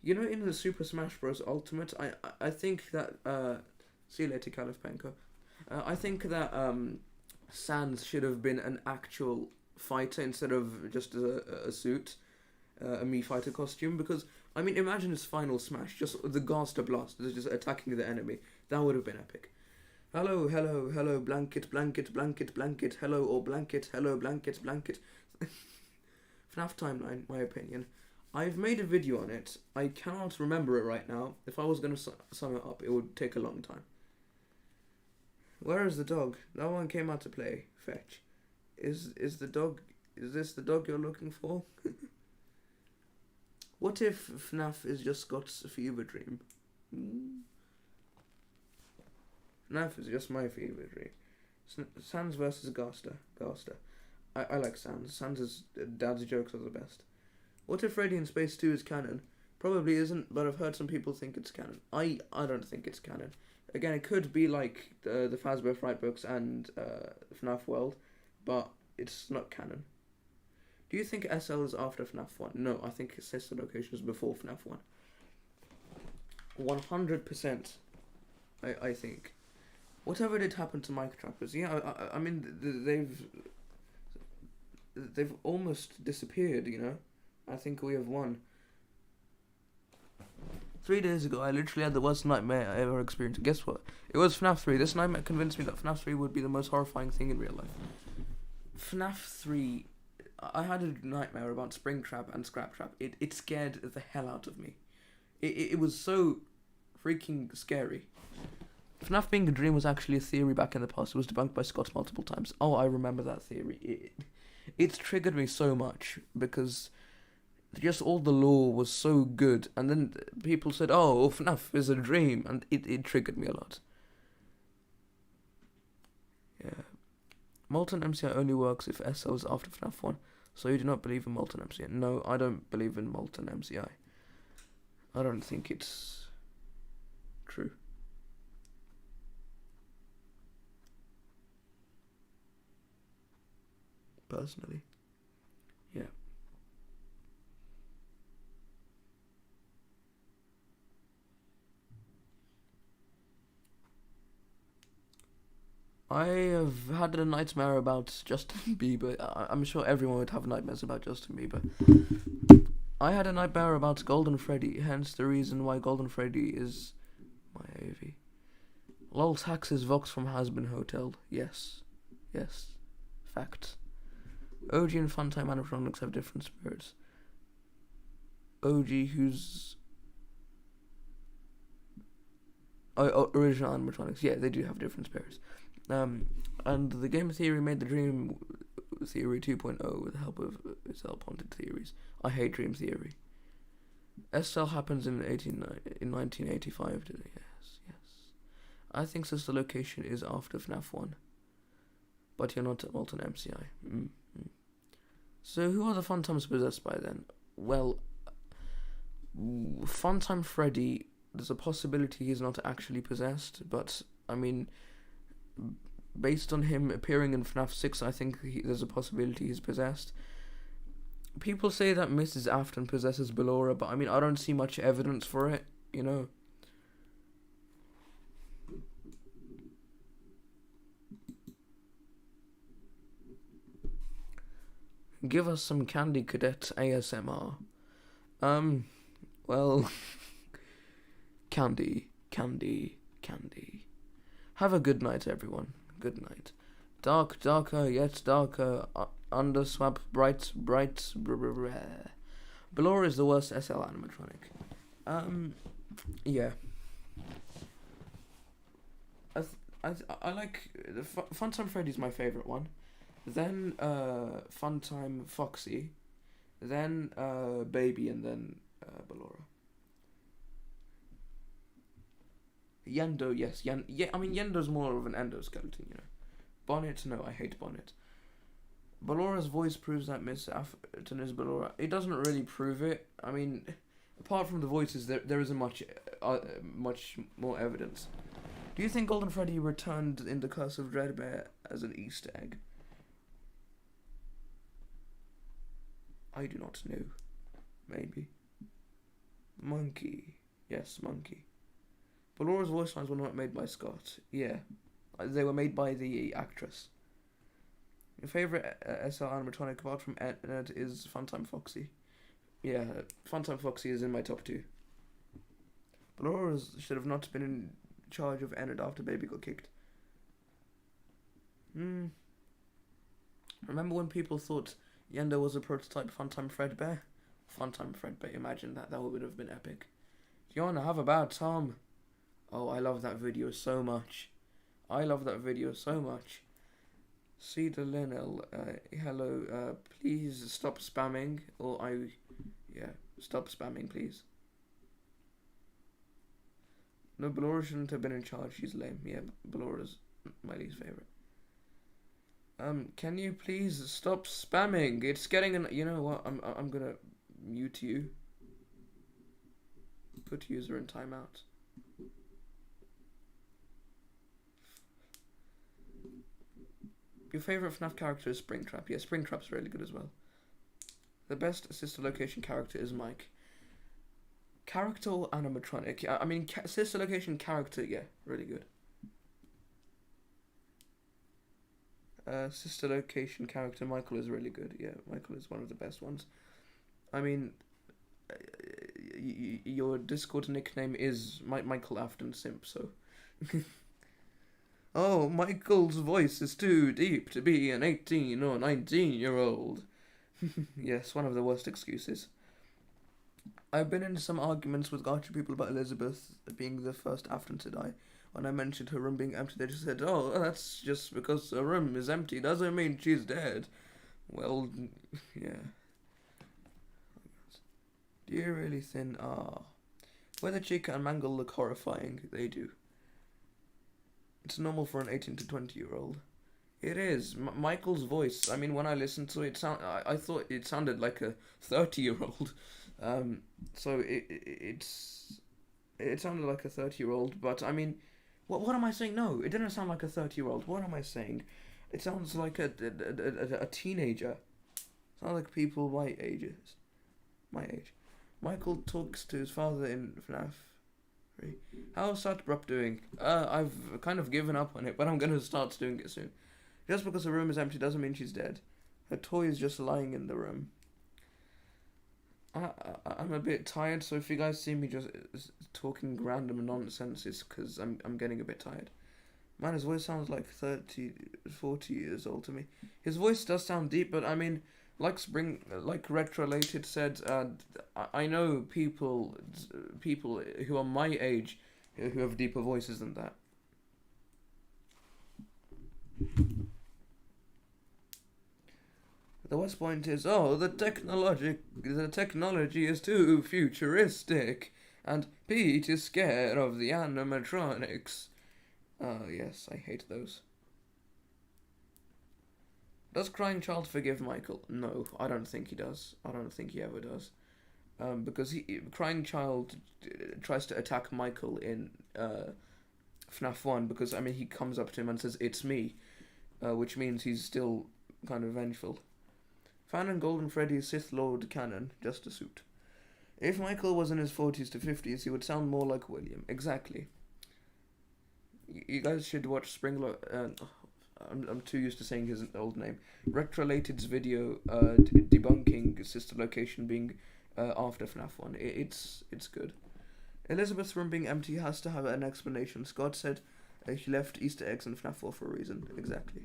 You know, in the Super Smash Bros. Ultimate, I think that see you later, Caliph Penko. I think that Sans should have been an actual fighter instead of just a suit, a Mii fighter costume. Because I mean, imagine his final smash, just the Gaster Blast, just attacking the enemy. That would have been epic. Hello, blanket, hello, or blanket, hello, blanket. FNAF timeline, my opinion. I've made a video on it. I cannot remember it right now. If I was going to sum it up, it would take a long time. Where is the dog? No one came out to play. Fetch. Is this the dog you're looking for? What if FNAF is just Scott's fever dream? FNAF is just my fever dream. Sans versus Gaster. I like Sans. Sans' dad's jokes are the best. What if Freddy in Space 2 is canon? Probably isn't, but I've heard some people think it's canon. I don't think it's canon. Again, it could be like the Fazbear Fright books and FNAF World, but it's not canon. Do you think SL is after FNAF 1? No, I think Sister Location is before FNAF 1. 100%, I think. Whatever did happen to Mic Trappers? Yeah, I mean, they've almost disappeared, you know? I think we have won. 3 days ago, I literally had the worst nightmare I ever experienced. Guess what? It was FNAF 3. This nightmare convinced me that FNAF 3 would be the most horrifying thing in real life. FNAF 3, I had a nightmare about Springtrap and Scraptrap. It scared the hell out of me. It was so freaking scary. FNAF being a dream was actually a theory back in the past. It was debunked by Scott multiple times. Oh, I remember that theory. It's triggered me so much because just all the lore was so good, and then people said, "Oh, FNAF is a dream," and it triggered me a lot. Yeah, Molten MCI only works if SL is after FNAF 1. So you do not believe in Molten MCI? No, I don't believe in Molten MCI. I don't think it's true. Personally, yeah. I have had a nightmare about Justin Bieber. I'm sure everyone would have nightmares about Justin Bieber. I had a nightmare about Golden Freddy, hence the reason why Golden Freddy is my AV. Lol taxes Vox from Has-Been Hotel. Yes. Facts. OG and Funtime animatronics have different spirits. OG, who's... original animatronics. Yeah, they do have different spirits. And the game theory made the Dream Theory 2.0 with the help of its Haunted theories. I hate Dream Theory. SL happens in 1985. Yes. I think Sister Location is after FNAF 1. But you're not at Molten MCI. So who are the Funtimes possessed by then? Well, Funtime Freddy there's a possibility he's not actually possessed, but I mean, based on him appearing in FNAF 6, I think there's a possibility he's possessed. People say that Mrs. Afton possesses Ballora, but I mean, I don't see much evidence for it, you know. Give us some Candy Cadet ASMR. Well, candy, candy, candy. Have a good night, everyone. Good night. Dark, darker, yet darker, underswap, bright, bright, Ballora is the worst SL animatronic. Yeah. I like, Funtime Freddy's my favourite one. Then, Funtime Foxy. Then, Baby, and then, Ballora. Yendo, yes. I mean, Yendo's more of an endoskeleton, you know. Bonnet, no, I hate Bonnet. Ballora's voice proves that Miss Afton is Ballora. It doesn't really prove it. I mean, apart from the voices, there isn't much more evidence. Do you think Golden Freddy returned in the Curse of Dreadbear as an Easter egg? I do not know. Maybe. Monkey. Yes, Monkey. Ballora's voice lines were not made by Scott. Yeah. They were made by the actress. Your favourite SL animatronic apart from Ed is Funtime Foxy. Yeah, Funtime Foxy is in my top 2. Ballora should have not been in charge of Ennard after Baby got kicked. Remember when people thought Yendo was a prototype Funtime Fredbear? Funtime Fredbear, imagine that would have been epic. Fiona, have a bad Tom. Oh, I love that video so much. Cedar Linnell, hello, please stop spamming, stop spamming, please. No, Ballora shouldn't have been in charge, she's lame. Yeah, Ballora's my least favourite. Can you please stop spamming? It's getting you know what, I'm gonna mute you. Put user in timeout. Your favourite FNAF character is Springtrap. Yeah, Springtrap's really good as well. The best sister location character is Mike. Character or animatronic? I mean, sister location character, yeah, really good. Sister location character Michael is really good. Yeah, Michael is one of the best ones. I mean, your Discord nickname is Michael Afton Simp, so... Oh, Michael's voice is too deep to be an 18 or 19-year-old. Yes, one of the worst excuses. I've been in some arguments with Archer people about Elizabeth being the first Afton to die. When I mentioned her room being empty, they just said, oh, that's just because her room is empty. Doesn't mean she's dead. Well, yeah. Do you really think, whether Chica and Mangle look horrifying? They do. It's normal for an 18 to 20-year-old. It is. Michael's voice, I mean, when I listened to it, I thought it sounded like a 30-year-old. So it sounded like a 30-year-old, but I mean, what am I saying? No, it didn't sound like a 30-year-old. What am I saying? It sounds like a teenager. It sounds like people my age. Michael talks to his father in FNAF. How's Satbrup doing? I've kind of given up on it, but I'm gonna start doing it soon. Just because the room is empty doesn't mean she's dead. Her toy is just lying in the room. I'm a bit tired, so if you guys see me just talking random nonsense, it's because I'm getting a bit tired. Man, his voice sounds like 40 years old to me. His voice does sound deep, but I mean, like Retrolated said, I know people who are my age who have deeper voices than that. The worst point is, the technology is too futuristic, and Pete is scared of the animatronics. Yes, I hate those. Does Crying Child forgive Michael? No, I don't think he does. I don't think he ever does. because crying child tries to attack Michael in FNAF 1 because I mean he comes up to him and says it's me, which means he's still kind of vengeful. Fan and Golden Freddy's Sith Lord canon, just a suit. If Michael was in his 40s to 50s, he would sound more like William. Exactly. You guys should watch I'm too used to saying his old name. Retrolated's video debunking sister location being after FNAF 1. It's good. Elizabeth's room being empty has to have an explanation. Scott said he left Easter eggs in FNAF 4 for a reason. Exactly.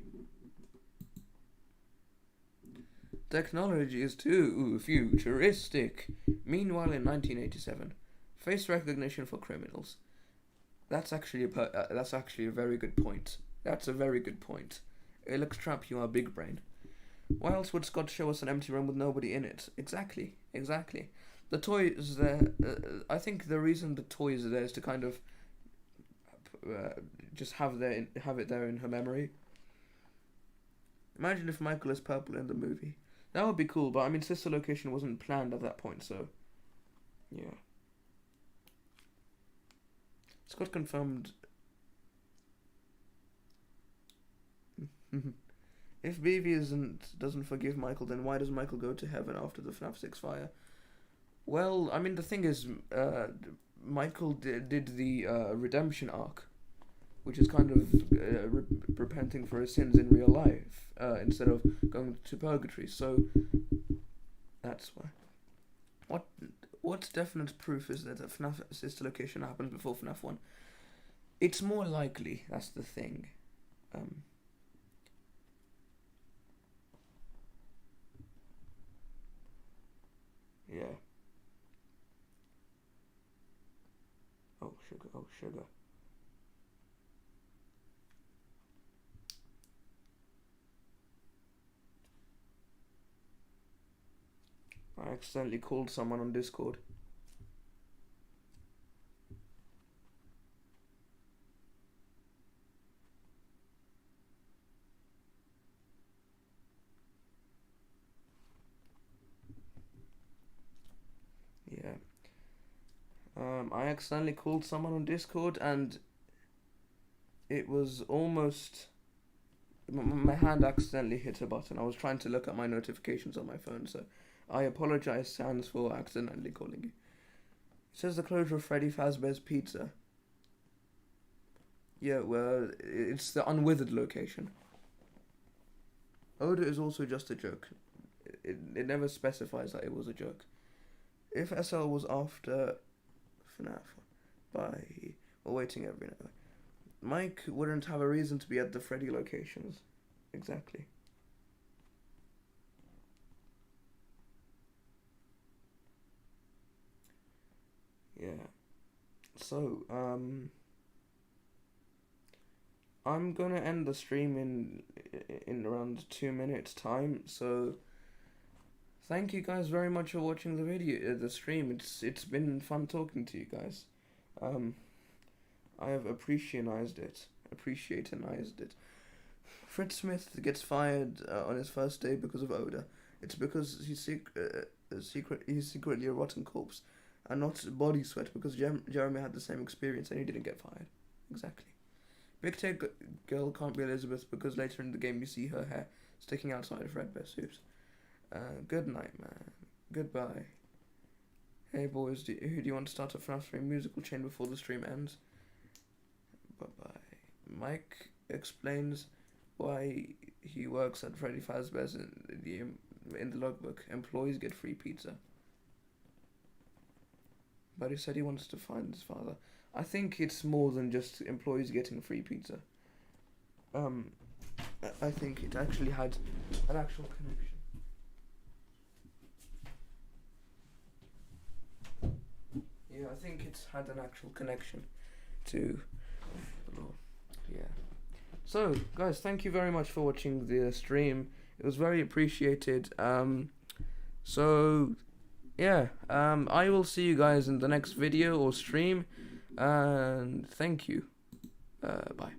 Technology is too futuristic. Meanwhile, in 1987, face recognition for criminals. That's actually a very good point. That's a very good point. Alex Trap, you are big brain. Why else would Scott show us an empty room with nobody in it? Exactly. The toy is there. I think the reason the toy is there is to kind of just have it there in her memory. Imagine if Michael is purple in the movie. That would be cool, but I mean, sister location wasn't planned at that point, so yeah. Scott confirmed. If BV doesn't forgive Michael, then why does Michael go to heaven after the FNAF 6 fire? Well, I mean, the thing is, Michael did the redemption arc, which is kind of repenting for his sins in real life instead of going to purgatory. So that's why. What's definite proof is that the FNAF sister location happened before FNAF 1. It's more likely. That's the thing. Yeah. Oh sugar. I accidentally called someone on Discord. Yeah. I accidentally called someone on Discord and it was almost... My hand accidentally hit a button. I was trying to look at my notifications on my phone, so I apologize, Sans, for accidentally calling you. It says the closure of Freddy Fazbear's Pizza. Yeah, well, it's the unwithered location. Oda is also just a joke. It never specifies that it was a joke. If SL was after FNAF by waiting every night, Mike wouldn't have a reason to be at the Freddy locations. Exactly. Yeah. So, I'm gonna end the stream in around 2 minutes time. So, thank you guys very much for watching the video, the stream. It's been fun talking to you guys. I have appreciated it. Fred Smith gets fired on his first day because of Oda. It's because he's secretly a rotten corpse, and not body sweat because Jeremy had the same experience and he didn't get fired. Exactly. Big Tail Girl can't be Elizabeth because later in the game you see her hair sticking outside of Fredbear's suit. Good night, man. Goodbye. Hey boys, who do you want to start a FNAF stream musical chain before the stream ends? Bye-bye. Mike explains why he works at Freddy Fazbear's in the logbook. Employees get free pizza. But he said he wants to find his father. I think it's more than just employees getting free pizza. I think it actually had an actual connection. Yeah, I think it's had an actual connection to... Yeah. So, guys, thank you very much for watching the stream. It was very appreciated. So, yeah. I will see you guys in the next video or stream. And thank you. Bye.